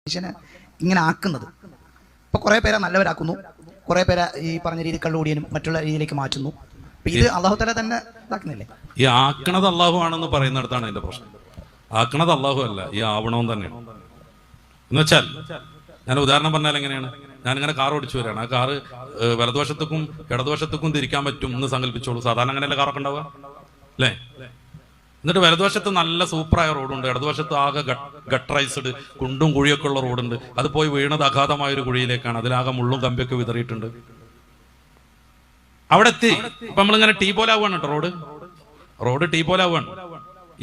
മനുഷ്യനെ ഇങ്ങനെ ആക്കുന്നത്. ഇപ്പൊ കുറെ പേരെ നല്ലവരാക്കുന്നു, കുറെ പേരെ ഈ പറഞ്ഞ രീതി കള്ളുകൂടിയനും മറ്റുള്ള രീതിയിലേക്ക് മാറ്റുന്നു. ഇത് അള്ളാഹു തആല തന്നെ ഇതാക്കുന്നില്ലേ? ഈ ആക്കണത് അള്ളാഹു ആണെന്ന് പറയുന്നിടത്താണ് അതിന്റെ പ്രശ്നം. ആക്കണത് അള്ളാഹു അല്ല, ഈ ആവണവും തന്നെയാണ്. എന്നുവെച്ചാൽ ഞാൻ ഉദാഹരണം പറഞ്ഞാൽ എങ്ങനെയാണ്, ഞാനിങ്ങനെ കാർ ഓടിച്ചു വരികയാണ്. ആ കാറ് വലതുവശത്തേക്കും ഇടതുവശത്തേക്കും തിരിക്കാൻ പറ്റും എന്ന് സങ്കല്പിച്ചോളൂ. സാധാരണ അങ്ങനെയല്ല കാറൊക്കെ ഉണ്ടാവുക അല്ലേ? എന്നിട്ട് വലതുവശത്ത് നല്ല സൂപ്പറായ റോഡുണ്ട്, ഇടതുവശത്ത് ആകെ ഗട്ടറൈസ്ഡ് കുണ്ടും കുഴിയൊക്കെ ഉള്ള റോഡുണ്ട്. അത് പോയി വീണത് അഗാധമായൊരു കുഴിയിലേക്കാണ്. അതിലാകെ മുള്ളും കമ്പിയൊക്കെ വിതറിയിട്ടുണ്ട്. അവിടെ എത്തി ഇപ്പൊ നമ്മളിങ്ങനെ ടീ പോലെ ആവുകയാണ് കേട്ടോ. റോഡ് ടീ പോലെ ആവുകയാണ്.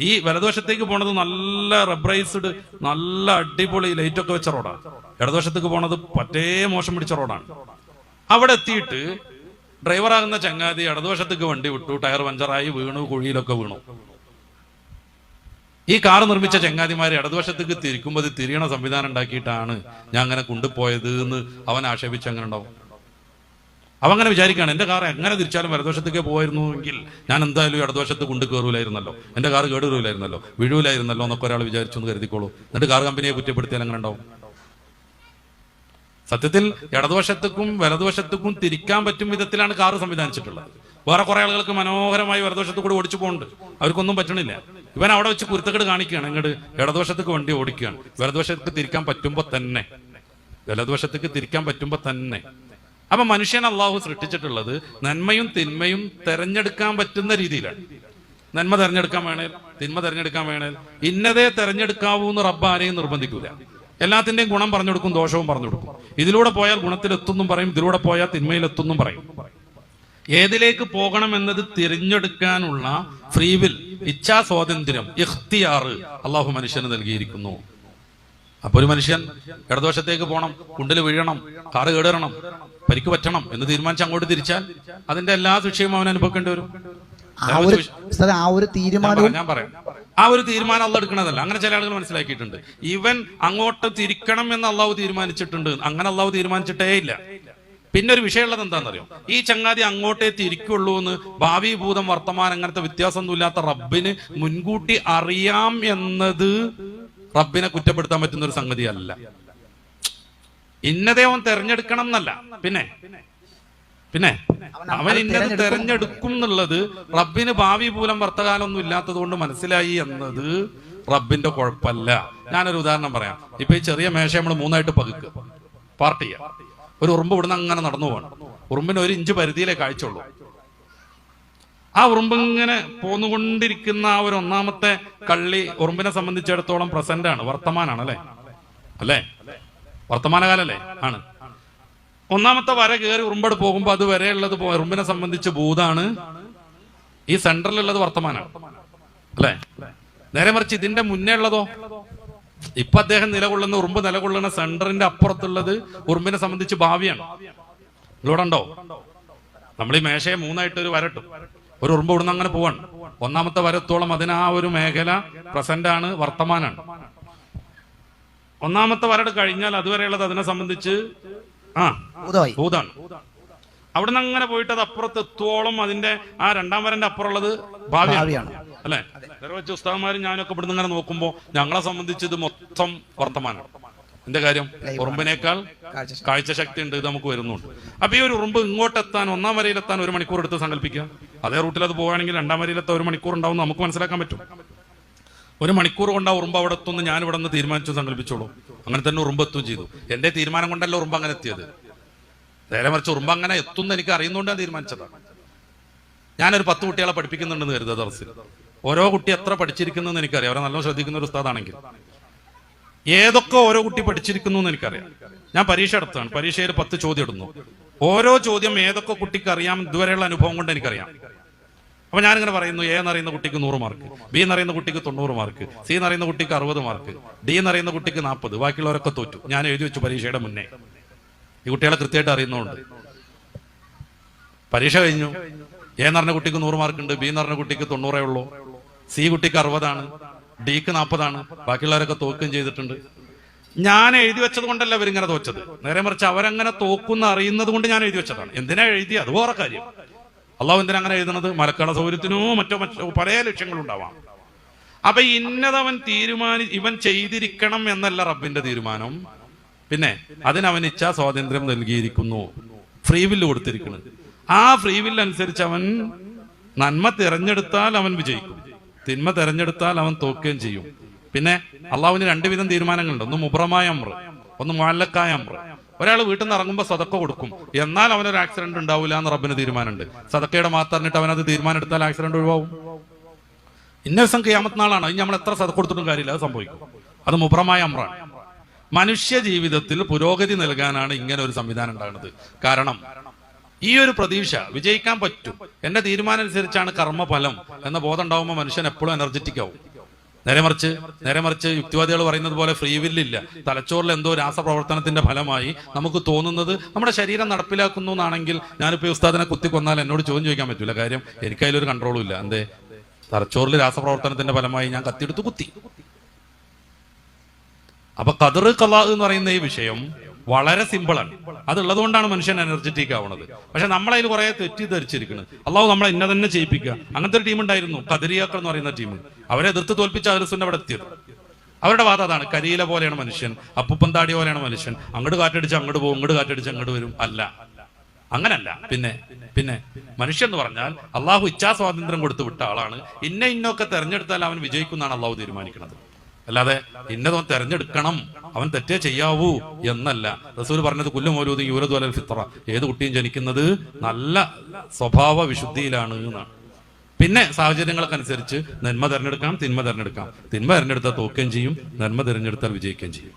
ഈ വലതുവശത്തേക്ക് പോണത് നല്ല റബ്ബറൈസ്ഡ് നല്ല അടിപൊളി ലൈറ്റ് ഒക്കെ വെച്ച റോഡാണ്. ഇടതുവശത്തേക്ക് പോണത് പറ്റേ മോശം പിടിച്ച റോഡാണ്. അവിടെ എത്തിയിട്ട് ഡ്രൈവറാകുന്ന ചങ്ങാതി ഇടതുവശത്തേക്ക് വണ്ടി വിട്ടു, ടയർ പഞ്ചറായി വീണു, കുഴിയിലൊക്കെ വീണു. ഈ കാർ നിർമ്മിച്ച ചങ്ങാതിമാര് ഇടതുവശത്തേക്ക് തിരിക്കുമ്പോൾ അത് തിരിയണ സംവിധാനം ഉണ്ടാക്കിയിട്ടാണ് ഞാൻ അങ്ങനെ കൊണ്ടുപോയത് എന്ന് അവൻ ആക്ഷേപിച്ച് അങ്ങനെ ഉണ്ടാവും. അവൻ അങ്ങനെ വിചാരിക്കുകയാണ്, എന്റെ കാർ എങ്ങനെ തിരിച്ചാലും വലതുവശത്തേക്ക് പോയിരുന്നു എങ്കിൽ ഞാൻ എന്തായാലും ഇടതുവശത്ത് കൊണ്ടു കയറൂലായിരുന്നല്ലോ, എന്റെ കാർ കേടുവരില്ലായിരുന്നല്ലോ, വീഴൂലായിരുന്നല്ലോ എന്നൊക്കെ ഒരാൾ വിചാരിച്ചു എന്ന് കരുതിക്കോളൂ. എന്നിട്ട് കാർ കമ്പനിയെ കുറ്റപ്പെടുത്തിയാൽ അങ്ങനെ ഉണ്ടാവും. സത്യത്തിൽ ഇടതുവശത്തേക്കും വലതുവശത്തേക്കും തിരിക്കാൻ പറ്റും വിധത്തിലാണ് കാറ് സംവിധാനിച്ചിട്ടുള്ളത്. വേറെ കുറെ ആളുകൾക്ക് മനോഹരമായി വലതുവശത്ത് കൂടി ഓടിച്ചു പോകുന്നുണ്ട്, അവർക്കൊന്നും പറ്റണില്ല. ഇവൻ അവിടെ വെച്ച് കുരുത്തക്കേട് കാണിക്കുകയാണ്, ഇങ്ങോട്ട് ഇടതുവശത്തേക്ക് വണ്ടി ഓടിക്കുകയാണ്. വലതുവശത്തേക്ക് തിരിക്കാൻ പറ്റുമ്പോ തന്നെ അപ്പൊ മനുഷ്യൻ അള്ളാഹു സൃഷ്ടിച്ചിട്ടുള്ളത് നന്മയും തിന്മയും തെരഞ്ഞെടുക്കാൻ പറ്റുന്ന രീതിയിലാണ്. നന്മ തെരഞ്ഞെടുക്കാൻ വേണേൽ തിന്മ തെരഞ്ഞെടുക്കാൻ വേണേൽ ഇന്നതേ തെരഞ്ഞെടുക്കാവൂ എന്ന് റബ്ബ് ആരെയും നിർബന്ധിക്കൂല. എല്ലാത്തിന്റെയും ഗുണം പറഞ്ഞു കൊടുക്കും, ദോഷവും പറഞ്ഞു കൊടുക്കും. ഇതിലൂടെ പോയാൽ ഗുണത്തിലെത്തുന്നും പറയും, ഇതിലൂടെ പോയാൽ തിന്മയിലെത്തുന്നും പറയും. ഏതിലേക്ക് പോകണം എന്നത് തിരഞ്ഞെടുക്കാനുള്ള ഫ്രീവിൽ, ഇച്ഛാ സ്വാതന്ത്ര്യം, ഇഖ്തിയാർ അള്ളാഹു മനുഷ്യന് നൽകിയിരിക്കുന്നു. അപ്പൊ ഒരു മനുഷ്യൻ ഇടതുവശത്തേക്ക് പോകണം, കുണ്ടിൽ വീഴണം, കാറ് കേടണം, പരിക്ക് പറ്റണം എന്ന് തീരുമാനിച്ച് അങ്ങോട്ട് തിരിച്ചാൽ അതിന്റെ എല്ലാ ശിക്ഷയും അവൻ അനുഭവിക്കേണ്ടി വരും. ഞാൻ പറയാം, ആ ഒരു തീരുമാനം അള്ളാഹു എടുക്കണതല്ല. അങ്ങനെ ചില ആളുകൾ മനസ്സിലാക്കിയിട്ടുണ്ട്. ഇവൻ അങ്ങോട്ട് തിരിക്കണം എന്ന് അള്ളാഹു തീരുമാനിച്ചിട്ടുണ്ട്, അങ്ങനെ അള്ളാഹു തീരുമാനിച്ചിട്ടേ ഇല്ല. പിന്നെ ഒരു വിഷയമുള്ളത് എന്താണെന്നറിയോ, ഈ ചങ്ങാതി അങ്ങോട്ടേ തിരിക്കുള്ളൂ എന്ന് ഭാവി ഭൂതം വർത്തമാനം അങ്ങനത്തെ വ്യത്യാസമൊന്നും ഇല്ലാത്ത റബ്ബിന് മുൻകൂട്ടി അറിയാം എന്നത് റബ്ബിനെ കുറ്റപ്പെടുത്താൻ പറ്റുന്ന ഒരു സംഗതിയല്ല. ഇന്നതേ അവൻ തെരഞ്ഞെടുക്കണം എന്നല്ല, പിന്നെ അവൻ ഇന്നത് തെരഞ്ഞെടുക്കും എന്നുള്ളത് റബ്ബിന് ഭാവി ഭൂലം വർത്തകാലമൊന്നും ഇല്ലാത്തത് കൊണ്ട് മനസ്സിലായി എന്നത് റബ്ബിന്റെ കുഴപ്പമല്ല. ഞാനൊരു ഉദാഹരണം പറയാം. ഇപ്പൊ ഈ ചെറിയ മേശ നമ്മൾ മൂന്നായിട്ട് പകുക്കുക, പാർട്ട് ചെയ്യാം. ഒരു ഉറുമ്പ് ഇവിടുന്ന് അങ്ങനെ നടന്നു പോകണം. ഉറുമ്പിന് 1 ഇഞ്ച് പരിധിയിലേ കാഴ്ചയുള്ളൂ. ആ ഉറുമ്പ് ഇങ്ങനെ പോന്നുകൊണ്ടിരിക്കുന്ന ആ ഒരു ഒന്നാമത്തെ കള്ളി ഉറുമ്പിനെ സംബന്ധിച്ചിടത്തോളം പ്രസന്റ് ആണ്, വർത്തമാനാണ്. അല്ലേ? വർത്തമാനകാലല്ലേ? ആണ്. ഒന്നാമത്തെ വര കയറി ഉറുമ്പട് പോകുമ്പോ അത് വരെയുള്ളത് ഉറുമ്പിനെ സംബന്ധിച്ച് ഭൂതാണ്. ഈ സെന്ററിലുള്ളത് വർത്തമാനാണ്. അല്ലേ? നേരെ മറിച്ച് ഇതിന്റെ മുന്നേ ഉള്ളതോ, ഇപ്പൊ അദ്ദേഹം നിലകൊള്ളുന്ന ഉറുമ്പ് നിലകൊള്ളുന്ന സെന്ററിന്റെ അപ്പുറത്തുള്ളത് ഉറുമ്പിനെ സംബന്ധിച്ച് ഭാവിയാണ്. ഇവിടെ ഉണ്ടോ? നമ്മൾ ഈ മേശയെ മൂന്നായിട്ട് ഒരു വരട്ടും. ഒരു ഉറുമ്പ് ഇവിടുന്ന് അങ്ങനെ പോവാണ്. ഒന്നാമത്തെ വരത്തോളം അതിന് ആ ഒരു മേഖല പ്രസന്റ് ആണ്, വർത്തമാനാണ്. ഒന്നാമത്തെ വരട് കഴിഞ്ഞാൽ അതുവരെയുള്ളത് അതിനെ സംബന്ധിച്ച് ഭൂതാണ്. അവിടുന്ന് അങ്ങനെ പോയിട്ട് അത് അപ്പുറത്ത് എത്തോളം അതിന്റെ ആ രണ്ടാം വരന്റെ അപ്പുറമുള്ളത് ഭാവിയാണ്. അല്ലെ? വേറെ വെച്ച് ഉസ്താദന്മാരും ഞാനൊക്കെ ഇവിടുന്ന് ഇങ്ങനെ നോക്കുമ്പോ ഞങ്ങളെ സംബന്ധിച്ച് ഇത് മൊത്തം വർത്തമാനമാണ്. എന്റെ കാര്യം ഉറുമ്പിനേക്കാൾ കാഴ്ചശക്തി ഉണ്ട്, ഇത് നമുക്ക് വരുന്നുണ്ട്. അപ്പൊ ഈ ഒരു ഉറുമ്പ് ഇങ്ങോട്ടെത്താൻ, ഒന്നാം വരയിലെത്താൻ 1 മണിക്കൂർ എടുത്ത് സങ്കല്പിക്കുക. അതേ റൂട്ടിൽ അത് പോവുകയാണെങ്കിൽ രണ്ടാം വരയിലെത്താൻ 1 മണിക്കൂർ ഉണ്ടാവും നമുക്ക് മനസ്സിലാക്കാൻ പറ്റും. 1 മണിക്കൂർ കൊണ്ട് ആ ഉറുമ്പ് അവിടെ എത്തുമെന്ന് ഞാൻ ഇവിടെ നിന്ന് തീരുമാനിച്ചു സങ്കല്പിച്ചോളൂ. അങ്ങനെ തന്നെ ഉറുമ്പ് എത്തുകയും ചെയ്തു. എന്റെ തീരുമാനം കൊണ്ടല്ല ഉറുമ്പ് അങ്ങനെ എത്തിയത്. നേരെ മറിച്ച് ഉറുമ്പ് അങ്ങനെ എത്തുമെന്ന് എനിക്ക് അറിയുന്നതുകൊണ്ട് ഞാൻ തീരുമാനിച്ചതാണ്. ഞാനൊരു 10 കുട്ടികളെ പഠിപ്പിക്കുന്നുണ്ടെന്ന് കരുതുക ദർസിൽ. ഓരോ കുട്ടി എത്ര പഠിച്ചിരിക്കുന്നു എനിക്കറിയാം. അവരെ നല്ലോണം ശ്രദ്ധിക്കുന്ന ഒരു ഉസ്താദാണെങ്കിൽ ഏതൊക്കെ ഓരോ കുട്ടി പഠിച്ചിരിക്കുന്നു എന്ന് എനിക്കറിയാം. ഞാൻ പരീക്ഷ എടുത്താണ്. പരീക്ഷയിൽ 10 ചോദ്യം ഇടുന്നു. ഓരോ ചോദ്യം ഏതൊക്കെ കുട്ടിക്ക് അറിയാം ഇതുവരെയുള്ള അനുഭവം കൊണ്ട് എനിക്കറിയാം. അപ്പൊ ഞാനിങ്ങനെ പറയുന്നു, എ എന്നറിയുന്ന കുട്ടിക്ക് 100 മാർക്ക്, ബി എന്നറിയുന്ന കുട്ടിക്ക് 90 മാർക്ക്, സി എന്നറിയുന്ന കുട്ടിക്ക് 60 മാർക്ക്, ഡി എന്നറിയുന്ന കുട്ടിക്ക് 40, ബാക്കിയുള്ളവരൊക്കെ തോറ്റു. ഞാൻ എഴുതി വെച്ചു പരീക്ഷയുടെ മുന്നേ. ഈ കുട്ടികളെ കൃത്യമായിട്ട് അറിയുന്നതുകൊണ്ട്. പരീക്ഷ കഴിഞ്ഞു. എ എന്ന് പറഞ്ഞ കുട്ടിക്ക് 100 മാർക്കുണ്ട്, ബി എന്ന് പറഞ്ഞ കുട്ടിക്ക് 90 ഉള്ളൂ, സി കുട്ടിക്ക് 60 ഡിക്ക് 40, ബാക്കിയുള്ളവരൊക്കെ തോക്കുകയും ചെയ്തിട്ടുണ്ട്. ഞാൻ എഴുതി വെച്ചത് കൊണ്ടല്ല അവരിങ്ങനെ തോച്ചത്. നേരെ മറിച്ച് അവരങ്ങനെ തോക്കുന്ന അറിയുന്നത് കൊണ്ട് ഞാൻ എഴുതി വെച്ചതാണ്. എന്തിനാ എഴുതി? അത് വേറെ കാര്യം. അള്ളാഹു എന്തിനാ അങ്ങനെ എഴുതുന്നത്? മലക്കുകളുടെ സൗകര്യത്തിനോ മറ്റോ പല ലക്ഷ്യങ്ങളുണ്ടാവാം. അപ്പൊ ഇന്നതവൻ ഇവൻ ചെയ്തിരിക്കണം എന്നല്ല റബ്ബിന്റെ തീരുമാനം. പിന്നെ അതിനവൻ ഇച്ഛാ സ്വാതന്ത്ര്യം നൽകിയിരിക്കുന്നു, ഫ്രീ വില്ല് കൊടുത്തിരിക്കുന്നത്. ആ ഫ്രീ വില്ല് അനുസരിച്ച് അവൻ നന്മ തിരഞ്ഞെടുത്താൽ അവൻ വിജയിക്കും, തിന്മ തിരഞ്ഞെടുത്താൽ അവൻ തോക്കുകയും ചെയ്യും. പിന്നെ അള്ളാഹുവിന് രണ്ടുവിധം തീരുമാനങ്ങളുണ്ട്. ഒന്ന് മുബ്രമായ അമ്ര, ഒന്ന് മുഅല്ലഖായ അമ്ര. ഒരാൾ വീട്ടിൽ നിന്ന് ഇറങ്ങുമ്പോൾ സദക്ക കൊടുക്കും, എന്നാൽ അവനൊരു ആക്സിഡന്റ് ഉണ്ടാവില്ല എന്ന് റബ്ബിന് തീരുമാനമുണ്ട്. സദക്കയുടെ മാത്രം പറഞ്ഞിട്ട് അവനത് തീരുമാനം എടുത്താൽ ആക്സിഡന്റ് ഒഴിവാകും. ഇന്ന ദിവസം ഖിയാമത്ത് നാളാണ്, അത് നമ്മൾ എത്ര സദക്ക കൊടുത്തിട്ടും കാര്യമില്ല, അത് സംഭവിക്കും. അത് മുബ്രമായ അമ്രാണ്. മനുഷ്യ ജീവിതത്തിൽ പുരോഗതി നൽകാനാണ് ഇങ്ങനെ ഒരു സംവിധാനം ഉണ്ടാകുന്നത്. കാരണം ഈ ഒരു പ്രതീക്ഷ വിജയിക്കാൻ പറ്റും, എന്റെ തീരുമാനം അനുസരിച്ചാണ് കർമ്മഫലം എന്ന ബോധം ഉണ്ടാവുമ്പോൾ മനുഷ്യൻ എപ്പോഴും എനർജറ്റിക് ആവും. നേരെ മറിച്ച് യുക്തിവാദികൾ പറയുന്നത് പോലെ ഫ്രീ വില്ലില്ല, തലച്ചോറിൽ എന്തോ രാസപ്രവർത്തനത്തിന്റെ ഫലമായി നമുക്ക് തോന്നുന്നത് നമ്മുടെ ശരീരം നടപ്പിലാക്കുന്നു എന്നാണെങ്കിൽ, ഞാനിപ്പോ ഉസ്താദിനെ കുത്തിക്കൊന്നാൽ എന്നോട് ചോദ്യം ചോദിക്കാൻ പറ്റൂല. കാര്യം എനിക്ക് അതിലൊരു കൺട്രോളും ഇല്ല. എന്തേ? തലച്ചോറിൽ രാസപ്രവർത്തനത്തിന്റെ ഫലമായി ഞാൻ കത്തിയെടുത്ത് കുത്തി. അപ്പൊ ഖദർ ഖലാ എന്ന് പറയുന്ന ഈ വിഷയം വളരെ സിമ്പിളാണ്. അതുള്ളത് കൊണ്ടാണ് മനുഷ്യൻ എനർജറ്റിക് ആവുന്നത്. പക്ഷെ നമ്മളതിൽ കുറെ തെറ്റിദ്ധരിച്ചിരിക്കുന്നത്. അള്ളാഹു നമ്മളെ ഇന്ന തന്നെ ചെയ്യിപ്പിക്കുക. അങ്ങനത്തെ ഒരു ടീം ഉണ്ടായിരുന്നു, ഖദരിയാക്കൾ എന്ന് പറയുന്ന ടീം. അവരെ എതിർത്ത് തോൽപ്പിച്ച അഹ്ലുസുന്ന അവിടെ എത്തിയത്. അവരുടെ വാദം അതാണ്, കരിയില പോലെയാണ് മനുഷ്യൻ, അപ്പുപ്പന്താടി പോലെയാണ് മനുഷ്യൻ, അങ്ങോട്ട് കാറ്റടിച്ച് അങ്ങോട്ട് പോകും, ഇങ്ങോട്ട് കാറ്റടിച്ച് അങ്ങോട്ട് വരും. അല്ല, അങ്ങനല്ല. പിന്നെ മനുഷ്യൻ എന്ന് പറഞ്ഞാൽ അള്ളാഹു ഇച്ഛാ സ്വാതന്ത്ര്യം കൊടുത്തു വിട്ട ആളാണ്. ഇന്നൊക്കെ തെരഞ്ഞെടുത്താൽ അവൻ വിജയിക്കുന്നാണ് അള്ളാഹു തീരുമാനിക്കുന്നത്. അല്ലാതെ ഇന്നതൊന്നും തെരഞ്ഞെടുക്കണം, അവൻ തെറ്റേ ചെയ്യാവൂ എന്നല്ല. റസൂൽ പറഞ്ഞത് കുല്ലു മൗലൂദിൻ യൂലദു അലൽ ഫിത്ര, ഏത് കുട്ടിയും ജനിക്കുന്നത് നല്ല സ്വഭാവ വിശുദ്ധിയിലാണ് എന്നാണ്. പിന്നെ സാഹചര്യങ്ങൾക്കനുസരിച്ച് നന്മ തെരഞ്ഞെടുക്കാം, തിന്മ തെരഞ്ഞെടുക്കാം. തിന്മ തെരഞ്ഞെടുത്താൽ തോക്കുകയും ചെയ്യും, നന്മ തെരഞ്ഞെടുത്താൽ വിജയിക്കുകയും ചെയ്യും.